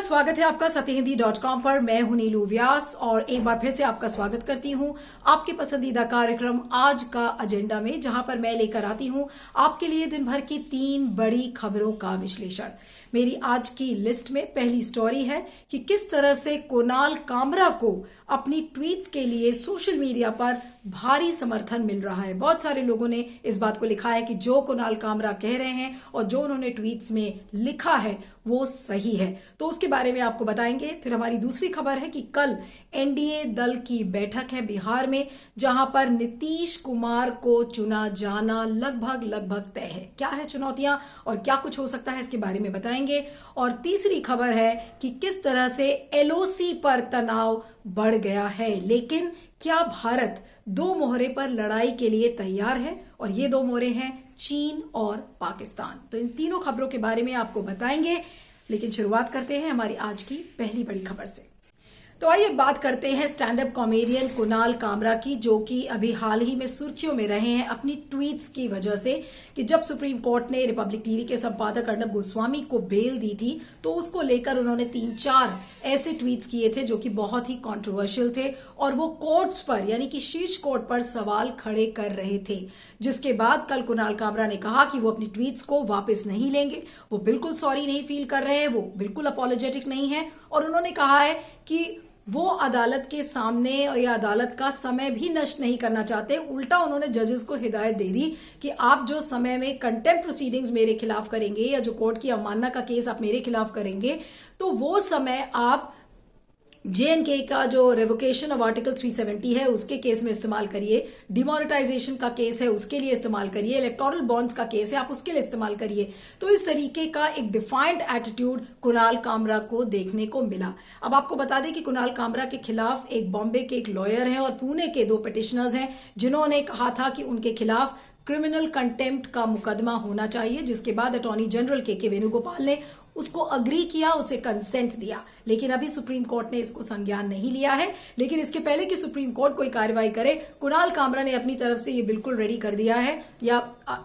स्वागत है आपका सत्यहिंदी.com पर। मैं हूं नीलू व्यास और एक बार फिर से आपका स्वागत करती हूं आपके पसंदीदा कार्यक्रम आज का एजेंडा में, जहां पर मैं लेकर आती हूं आपके लिए दिन भर की 3 बड़ी खबरों का विश्लेषण। मेरी आज की लिस्ट में पहली स्टोरी है कि किस तरह से कुणाल कामरा को अपनी ट्वीट्स के लिए सोशल मीडिया पर भारी समर्थन मिल रहा है। बहुत सारे लोगों ने इस बात को लिखा है कि जो कुणाल कामरा कह रहे हैं और जो उन्होंने ट्वीट्स में लिखा है वो सही है, तो उसके बारे में आपको बताएंगे। फिर हमारी दूसरी खबर है कि कल एनडीए दल की बैठक है बिहार में, जहां पर नीतीश कुमार को चुना जाना लगभग तय है। क्या है चुनौतियां और क्या कुछ हो सकता है, इसके बारे में बताएंगे। और तीसरी खबर है कि किस तरह से एलओसी पर तनाव बढ़ गया है, लेकिन क्या भारत 2 मोहरे पर लड़ाई के लिए तैयार है, और ये 2 मोहरे हैं चीन और पाकिस्तान। तो इन तीनों खबरों के बारे में आपको बताएंगे, लेकिन शुरुआत करते हैं हमारी आज की पहली बड़ी खबर से। तो आइए बात करते हैं stand up comedian Kunal Kamra की, जो कि अभी हाल ही में सुर्खियों में रहे हैं अपनी ट्वीट्स की वजह से, कि जब सुप्रीम कोर्ट ने रिपब्लिक टीवी के संपादक अर्नब गोस्वामी को बेल दी थी तो उसको लेकर उन्होंने 3-4 ऐसे ट्वीट्स किए थे जो कि बहुत ही कंट्रोवर्शियल थे, और वो कोर्ट्स पर यानी कि शीर्ष कोर्ट पर सवाल खड़े कर रहे थे। जिसके बाद कल कुणाल कामरा ने कहा कि वो अपनी ट्वीट्स को वापस नहीं लेंगे, वो बिल्कुल सॉरी नहीं फील कर रहे हैं, वो बिल्कुल अपॉलोजेटिक नहीं है, और उन्होंने कहा है कि वो अदालत के सामने या अदालत का समय भी नष्ट नहीं करना चाहते। उल्टा उन्होंने जजेस को हिदायत दे दी कि आप जो समय में कंटेम्प्ट प्रोसीडिंग्स मेरे खिलाफ करेंगे या जो कोर्ट की अवमानना का केस आप मेरे खिलाफ करेंगे, तो वो समय आप जेएनके का जो रेवोकेशन ऑफ आर्टिकल 370 है उसके केस में इस्तेमाल करिए, डिमोनेटाइजेशन का केस है उसके लिए इस्तेमाल करिए, इलेक्टोरल बॉन्ड्स का केस है आप उसके लिए इस्तेमाल करिए। तो इस तरीके का एक डिफाइंड एटीट्यूड कुणाल कामरा को देखने को मिला। अब आपको बता दें कि कुणाल कामरा के खिलाफ एक बॉम्बे के एक लॉयर हैं और पुणे के 2 पिटिशनर्स हैं, जिन्होंने कहा था कि उनके खिलाफ क्रिमिनल कंटेम्प्ट का मुकदमा होना चाहिए, जिसके बाद अटॉर्नी जनरल के वेणुगोपाल ने उसको अग्री किया, उसे कंसेंट दिया। लेकिन अभी सुप्रीम कोर्ट ने इसको संज्ञान नहीं लिया है। लेकिन इसके पहले कि सुप्रीम कोर्ट कोई कार्रवाई करे, कुणाल कामरा ने अपनी तरफ से ये बिल्कुल रेडी कर दिया है या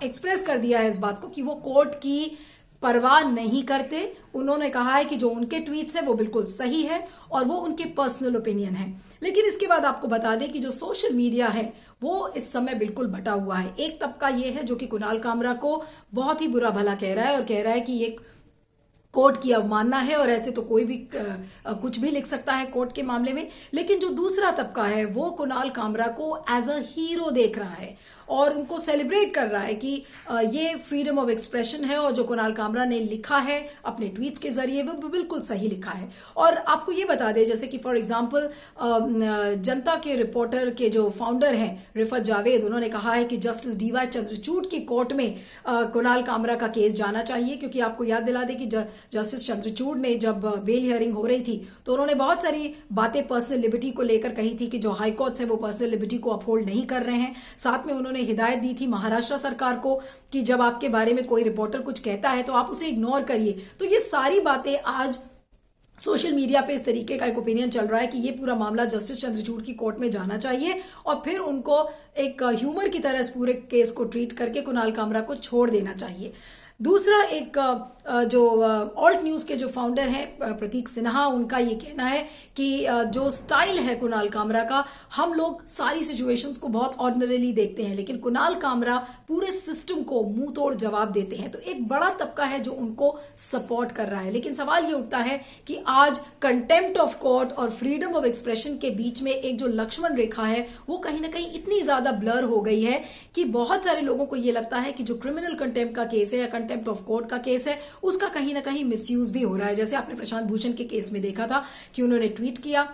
एक्सप्रेस कर दिया है इस बात को कि वो कोर्ट की परवाह नहीं करते। उन्होंने कहा है कि जो उनके ट्वीट्स है वो बिल्कुल सही है और वो उनके पर्सनल ओपिनियन है। लेकिन इसके बाद आपको बता दें कि जो सोशल मीडिया है वो इस समय बिल्कुल बटा हुआ है। एक तबका ये है जो कि कुणाल कामरा को बहुत ही बुरा भला कह रहा है और कह रहा है कि ये कोर्ट की अवमानना है और ऐसे तो कोई भी कुछ भी लिख सकता है कोर्ट के मामले में। लेकिन जो दूसरा तबका है वो कुणाल कामरा को एज अ हीरो देख रहा है और उनको सेलिब्रेट कर रहा है कि ये फ्रीडम ऑफ एक्सप्रेशन है और जो कुणाल कामरा ने लिखा है अपने ट्वीट्स के जरिए वो बिल्कुल सही लिखा है। और आपको ये बता दें, जैसे कि फॉर एग्जांपल जनता के रिपोर्टर के जो फाउंडर हैं रिफत जावेद, उन्होंने कहा है कि जस्टिस डीवाई चंद्रचूड़ की कोर्ट में कुणाल कामरा का केस जाना चाहिए, क्योंकि आपको याद दिला दें कि जस्टिस चंद्रचूड़ ने जब बेल हियरिंग हो रही थी तो उन्होंने बहुत सारी बातें पर्सनल लिबर्टी को लेकर कही थी कि जो हाई कोर्ट्स है वो पर्सनल लिबर्टी को अपहोल्ड नहीं कर रहे हैं। साथ में उन्होंने हिदायत दी थी महाराष्ट्र सरकार को कि जब आपके बारे में कोई रिपोर्टर कुछ कहता है तो आप उसे इग्नोर करिए। तो ये सारी बातें आज सोशल मीडिया पे इस तरीके का एक ओपिनियन चल रहा है कि ये पूरा मामला जस्टिस चंद्रचूड़ की कोर्ट में जाना चाहिए और फिर उनको एक ह्यूमर की तरह इस पूरे केस को ट्रीट करके कुणाल कामरा को छोड़ देना चाहिए। दूसरा एक जो ऑल्ट न्यूज के जो फाउंडर हैं प्रतीक सिन्हा, उनका ये कहना है कि जो स्टाइल है कुणाल कामरा का, हम लोग सारी सिचुएशंस को बहुत ऑर्डिनरीली देखते हैं, लेकिन कुणाल कामरा पूरे सिस्टम को मुंह तोड़ जवाब देते हैं। तो एक बड़ा तबका है जो उनको सपोर्ट कर रहा है। लेकिन सवाल ये उठता है कि आज कंटेम्प्ट ऑफ कोर्ट और फ्रीडम ऑफ एक्सप्रेशन के बीच में एक जो लक्ष्मण रेखा है वो कहीं ना कहीं इतनी ज्यादा ब्लर हो गई है कि बहुत सारे लोगों को ये लगता है कि जो क्रिमिनल कंटेम्प्ट का केस है या कंटेम्प्ट ऑफ कोर्ट का केस है उसका कहीं ना कहीं मिसयूज भी हो रहा है। जैसे आपने प्रशांत भूषण के केस में देखा था कि उन्होंने ट्वीट किया,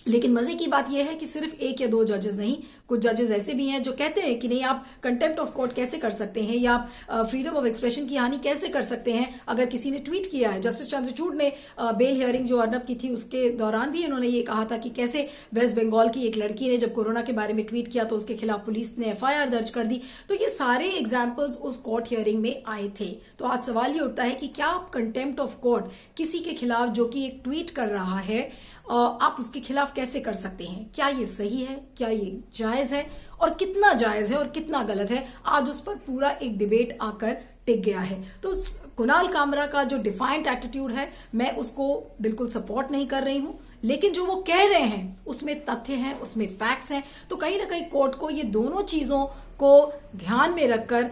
लेकिन मजे की बात यह है कि सिर्फ 1 या 2 जजेस नहीं, कुछ जजेस ऐसे भी हैं जो कहते हैं कि नहीं, आप कंटेम्प्ट ऑफ कोर्ट कैसे कर सकते हैं या आप फ्रीडम ऑफ एक्सप्रेशन की हानि कैसे कर सकते हैं अगर किसी ने ट्वीट किया है। जस्टिस चंद्रचूड़ ने बेल हियरिंग जो अर्नब की थी उसके दौरान भी उन्होंने ये कहा था कि कैसे वेस्ट बंगाल की एक लड़की ने जब कोरोना के बारे में ट्वीट किया तो उसके खिलाफ पुलिस ने एफआईआर दर्ज कर दी। तो ये सारे एग्जाम्पल्स उस कोर्ट हियरिंग में आए थे। तो आज सवाल ये उठता है कि क्या आप कंटेम्प्ट ऑफ कोर्ट किसी के खिलाफ जो कि एक ट्वीट कर रहा है आप उसके खिलाफ कैसे कर सकते हैं? क्या ये सही है, क्या ये जायज है और कितना जायज है और कितना गलत है? आज उस पर पूरा एक डिबेट आकर टिक गया है। तो कुणाल कामरा का जो डिफाइंट एटीट्यूड है, मैं उसको बिल्कुल सपोर्ट नहीं कर रही हूं, लेकिन जो वो कह रहे हैं उसमें तथ्य हैं, उसमें फैक्ट्स हैं। तो कहीं ना कहीं कोर्ट को ये दोनों चीजों को ध्यान में रखकर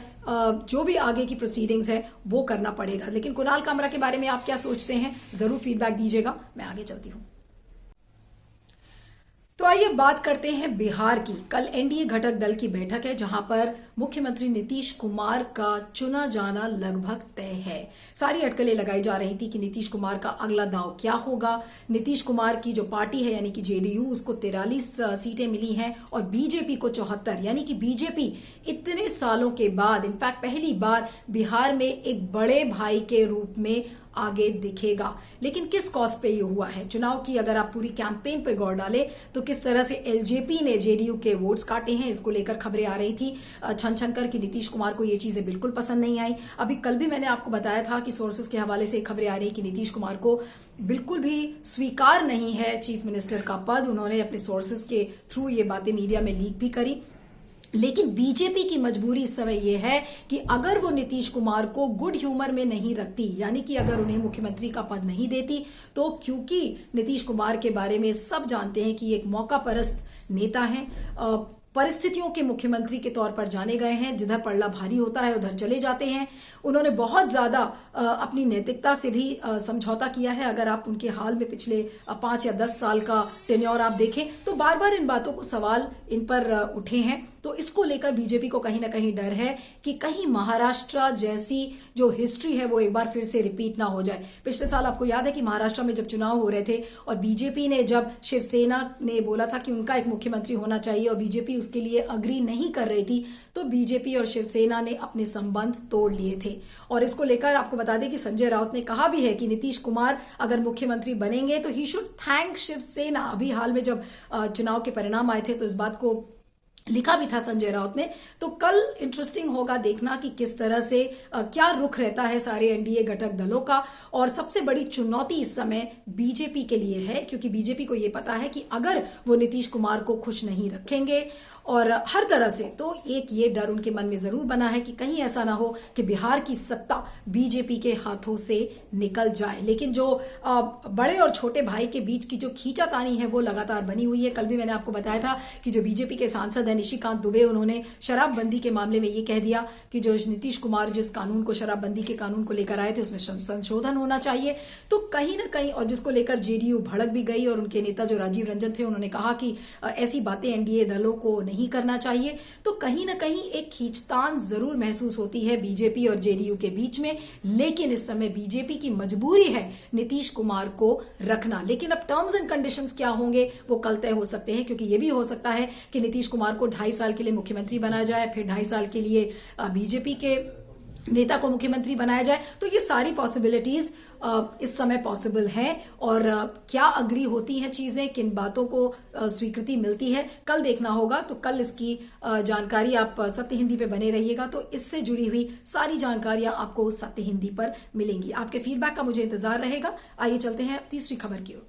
जो भी आगे की प्रोसीडिंग्स है वो करना पड़ेगा। लेकिन कुणाल कामरा के बारे में आप क्या सोचते हैं, जरूर फीडबैक दीजिएगा। मैं आगे चलती हूं। तो आइए बात करते हैं बिहार की। कल एनडीए घटक दल की बैठक है, जहां पर मुख्यमंत्री नीतीश कुमार का चुना जाना लगभग तय है। सारी अटकलें लगाई जा रही थी कि नीतीश कुमार का अगला दांव क्या होगा। नीतीश कुमार की जो पार्टी है यानी कि जेडीयू, उसको 43 सीटें मिली हैं और बीजेपी को 74, यानी कि बीजेपी इतने सालों के बाद, इनफैक्ट पहली बार बिहार में एक बड़े भाई के रूप में आगे दिखेगा। लेकिन किस कॉस्ट पे ये हुआ है? चुनाव की अगर आप पूरी कैंपेन पे गौर डालें तो किस तरह से एलजेपी ने जेडीयू के वोट्स काटे हैं, इसको लेकर खबरें आ रही थी छन छन कर कि नीतीश कुमार को ये चीजें बिल्कुल पसंद नहीं आई। अभी कल भी मैंने आपको बताया था कि सोर्सेस के हवाले से खबरें आ रही कि नीतीश कुमार को बिल्कुल भी स्वीकार नहीं है चीफ मिनिस्टर का पद। उन्होंने अपने सोर्सेस के थ्रू ये बातें मीडिया में लीक भी करी। लेकिन बीजेपी की मजबूरी इस समय यह है कि अगर वो नीतीश कुमार को गुड ह्यूमर में नहीं रखती, यानी कि अगर उन्हें मुख्यमंत्री का पद नहीं देती, तो क्योंकि नीतीश कुमार के बारे में सब जानते हैं कि एक मौका परस्त नेता हैं, परिस्थितियों के मुख्यमंत्री के तौर पर जाने गए हैं, जिधर पड़ला भारी होता है उधर चले जाते हैं। उन्होंने बहुत ज्यादा अपनी नैतिकता से भी समझौता किया है। अगर आप उनके हाल में पिछले 5 या 10 साल का टेन्योर आप देखें तो बार बार इन बातों को सवाल इन पर उठे हैं। तो इसको लेकर बीजेपी को कहीं ना कहीं डर है कि कहीं महाराष्ट्र जैसी जो हिस्ट्री है वो एक बार फिर से रिपीट ना हो जाए। पिछले साल आपको याद है कि महाराष्ट्र में जब चुनाव हो रहे थे और बीजेपी ने, जब शिवसेना ने बोला था कि उनका एक मुख्यमंत्री होना चाहिए और बीजेपी उसके लिए अग्री नहीं कर रही थी, तो बीजेपी और शिवसेना ने अपने संबंध तोड़ लिए थे। और इसको लेकर आपको बता दें कि संजय राउत ने कहा भी है कि नीतीश कुमार अगर मुख्यमंत्री बनेंगे तो ही शुड थैंक शिवसेना। अभी हाल में जब चुनाव के परिणाम आए थे तो इस बात को लिखा भी था संजय राउत ने। तो कल इंटरेस्टिंग होगा देखना कि किस तरह से क्या रुख रहता है सारे एनडीए घटक दलों का। और सबसे बड़ी चुनौती इस समय बीजेपी के लिए है, क्योंकि बीजेपी को यह पता है कि अगर वो नीतीश कुमार को खुश नहीं रखेंगे और हर तरह से, तो एक ये डर उनके मन में जरूर बना है कि कहीं ऐसा ना हो कि बिहार की सत्ता बीजेपी के हाथों से निकल जाए। लेकिन जो बड़े और छोटे भाई के बीच की जो खींचातानी है वो लगातार बनी हुई है। कल भी मैंने आपको बताया था कि जो बीजेपी के सांसद हैं निशिकांत दुबे, उन्होंने शराबबंदी के मामले में ये कह दिया कि जो नीतीश कुमार जिस कानून को, शराबबंदी के कानून को लेकर आए थे, उसमें संशोधन होना चाहिए। तो कहीं ना कहीं, और जिसको लेकर जेडीयू भड़क भी गई और उनके नेता जो राजीव रंजन थे उन्होंने कहा कि ऐसी बातें एनडीए दलों को नहीं करना चाहिए। तो कहीं ना कहीं एक खींचतान जरूर महसूस होती है बीजेपी और जेडीयू के बीच में। लेकिन इस समय बीजेपी की मजबूरी है नीतीश कुमार को रखना। लेकिन अब टर्म्स एंड कंडीशंस क्या होंगे वो कल तय हो सकते हैं, क्योंकि ये भी हो सकता है कि नीतीश कुमार को 2.5 साल के लिए मुख्यमंत्री बनाया जाए, फिर 2.5 साल के लिए बीजेपी के नेता को मुख्यमंत्री बनाया जाए। तो ये सारी पॉसिबिलिटीज इस समय पॉसिबल है। और क्या अग्री होती हैं चीजें, किन बातों को स्वीकृति मिलती है, कल देखना होगा। तो कल इसकी जानकारी आप सत्य हिंदी पे बने रहिएगा, तो इससे जुड़ी हुई सारी जानकारियां आपको सत्य हिंदी पर मिलेंगी। आपके फीडबैक का मुझे इंतजार रहेगा। आइए चलते हैं तीसरी खबर की ओर।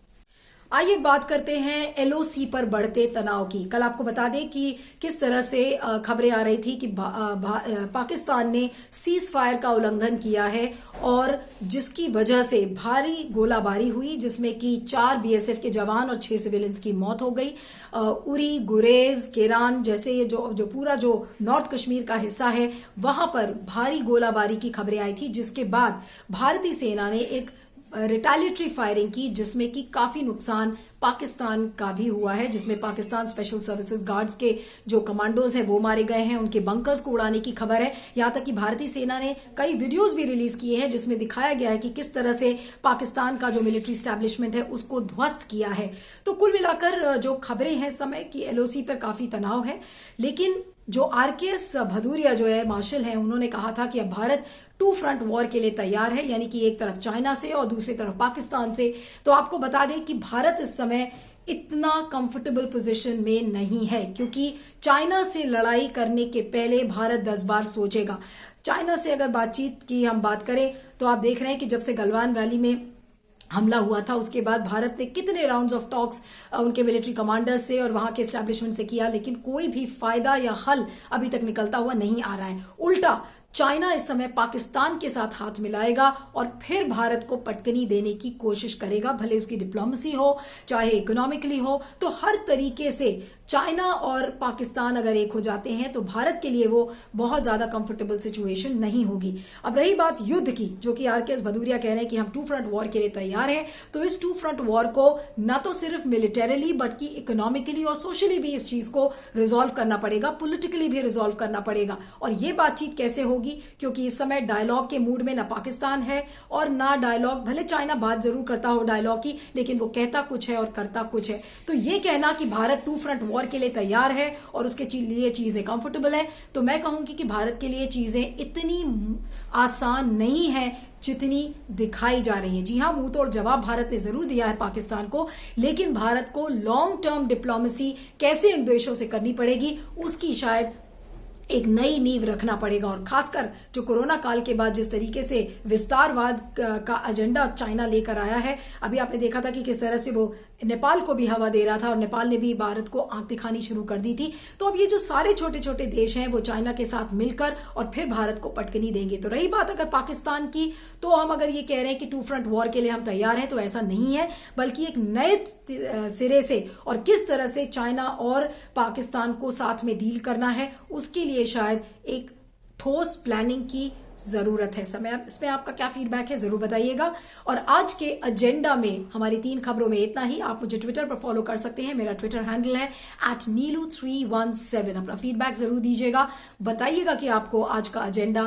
आइए बात करते हैं एलओसी पर बढ़ते तनाव की। कल आपको बता दें कि किस तरह से खबरें आ रही थी कि पाकिस्तान ने सीज फायर का उल्लंघन किया है और जिसकी वजह से भारी गोलाबारी हुई, जिसमें कि 4 बीएसएफ के जवान और 6 सिविलियंस की मौत हो गई। उरी, गुरेज, केरान जैसे जो पूरा जो नॉर्थ कश्मीर का हिस्सा है वहां पर भारी गोलाबारी की खबरें आई थी, जिसके बाद भारतीय सेना ने एक रिटेलिएटरी फायरिंग की, जिसमें कि काफी नुकसान पाकिस्तान का भी हुआ है, जिसमें पाकिस्तान स्पेशल सर्विसेज गार्ड्स के जो कमांडोज हैं वो मारे गए हैं, उनके बंकर्स को उड़ाने की खबर है। यहां तक कि भारतीय सेना ने कई वीडियोस भी रिलीज किए हैं जिसमें दिखाया गया है कि किस तरह से पाकिस्तान का जो मिलिट्री स्टैब्लिशमेंट है उसको ध्वस्त किया है। तो कुल मिलाकर जो खबरें हैं समय की एलओसी पर काफी तनाव है। लेकिन जो आरकेएस भदौरिया जो है मार्शल हैं, उन्होंने कहा था कि अब भारत 2 फ्रंट वॉर के लिए तैयार है, यानी कि एक तरफ चाइना से और दूसरी तरफ पाकिस्तान से। तो आपको बता दें कि भारत इस समय इतना कंफर्टेबल पोजीशन में नहीं है, क्योंकि चाइना से लड़ाई करने के पहले भारत 10 बार सोचेगा। चाइना से अगर बातचीत की हम बात करें तो आप देख रहे हैं कि जब से गलवान वैली में हमला हुआ था उसके बाद भारत ने कितने राउंड्स ऑफ टॉक्स उनके मिलिट्री कमांडर्स से और वहां के एस्टैब्लिशमेंट से किया, लेकिन कोई भी फायदा या हल अभी तक निकलता हुआ नहीं आ रहा है। उल्टा चाइना इस समय पाकिस्तान के साथ हाथ मिलाएगा और फिर भारत को पटकनी देने की कोशिश करेगा, भले उसकी डिप्लोमेसी हो चाहे इकोनॉमिकली हो। तो हर तरीके से चाइना और पाकिस्तान अगर एक हो जाते हैं तो भारत के लिए वो बहुत ज्यादा कंफर्टेबल सिचुएशन नहीं होगी। अब रही बात युद्ध की, जो कि आरकेएस भदौरिया कह रहे हैं कि हम 2 फ्रंट वॉर के लिए तैयार हैं, तो इस 2 फ्रंट वॉर को ना तो सिर्फ मिलिटरीली बल्कि इकोनॉमिकली और सोशली भी इस चीज को रिजॉल्व करना पड़ेगा, पॉलिटिकली भी रिजॉल्व करना पड़ेगा। और ये बातचीत कैसे होगी, क्योंकि इस समय डायलॉग के मूड में ना पाकिस्तान है और ना डायलॉग, भले चाइना बात जरूर करता हो डायलॉग की, लेकिन वो कहता कुछ है और करता कुछ है। तो ये कहना कि भारत 2 फ्रंट वॉर के लिए तैयार है और उसके लिए चीजें कंफर्टेबल है, तो मैं कहूंगी कि भारत के लिए चीजें इतनी आसान नहीं है जितनी दिखाई जा रही है। जी हां, मुंह तोड़ जवाब भारत ने जरूर दिया है पाकिस्तान को, लेकिन भारत को लॉन्ग टर्म डिप्लोमेसी कैसे इन देशों से करनी पड़ेगी, उसकी शायद एक नई नींव रखना पड़ेगा। और खासकर जो कोरोना काल के बाद जिस तरीके से विस्तारवाद का एजेंडा चाइना लेकर आया है, अभी आपने देखा था कि किस तरह से वो नेपाल को भी हवा दे रहा था और नेपाल ने भी भारत को आंख दिखानी शुरू कर दी थी। तो अब ये जो सारे छोटे छोटे देश हैं वो चाइना के साथ मिलकर और फिर भारत को पटकनी देंगे। तो रही बात अगर पाकिस्तान की, तो हम अगर ये कह रहे हैं कि 2 फ्रंट वॉर के लिए हम तैयार हैं, तो ऐसा नहीं है, बल्कि एक नए सिरे से और किस तरह से चाइना और पाकिस्तान को साथ में डील करना है, उसके लिए शायद एक ठोस प्लानिंग की जरूरत है। इसमें आपका क्या फीडबैक है जरूर बताइएगा। और आज के एजेंडा में हमारी 3 खबरों में इतना ही। आप मुझे ट्विटर पर फॉलो कर सकते हैं, मेरा ट्विटर हैंडल है @neelu317। अपना फीडबैक जरूर दीजिएगा, बताइएगा कि आपको आज का एजेंडा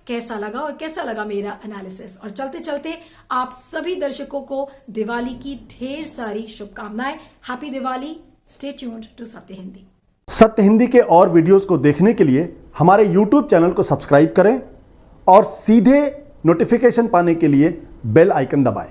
कैसा लगा और कैसा लगा मेरा एनालिसिस। और चलते चलते आप सभी दर्शकों को दिवाली की ढेर सारी शुभकामनाएं। Happy Diwali. Stay tuned to Satya Hindi. सत्य हिंदी के और वीडियोस को देखने के लिए हमारे YouTube चैनल को सब्सक्राइब करें और सीधे नोटिफिकेशन पाने के लिए बेल आइकन दबाएं।